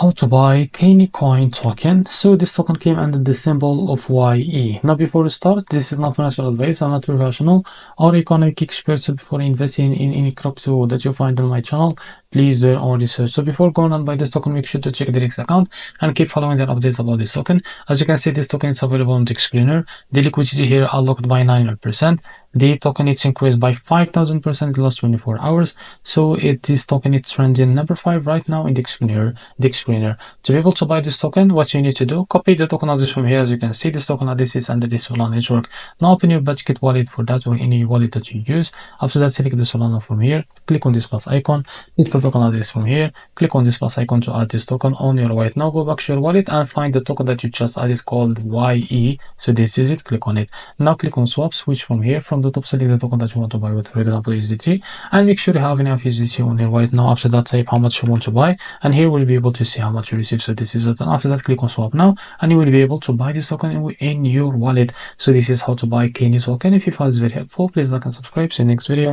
how to buy kanye coin token. So this token came under the symbol of YE. Now before we start, this is not financial advice. I'm not professional or economic expert. So before investing in any crypto that you find on my channel, please do your own research. So before going on buy this token, make sure to check the TheRichTech account and keep following the updates about this token. As you can see, this token is available on the screener. The liquidity here unlocked by 9%. The token is increased by 5,000% in the last 24 hours. So this token is trending number 5 right now in the screener. To be able to buy this token, what you need to do, copy the token address from here. As you can see, this token address is under the Solana network. Now open your budget wallet for that or any wallet that you use. After that, select the Solana from here, click on this plus icon, paste the token address from here, click on this plus icon to add this token on your wallet. Now go back to your wallet and find the token that you just added called YE. So this is it, click on it. Now click on swap, switch from here. From the top, select the token that you want to buy with, for example, USDT, and make sure you have enough USDT on your wallet. Now after that, type how much you want to buy, and here we'll be able to see how much you receive. So this is it, and after that, click on swap now, and you will be able to buy this token in your wallet. So this is how to buy kanye token. If you found this very helpful, please like and subscribe. See you next video.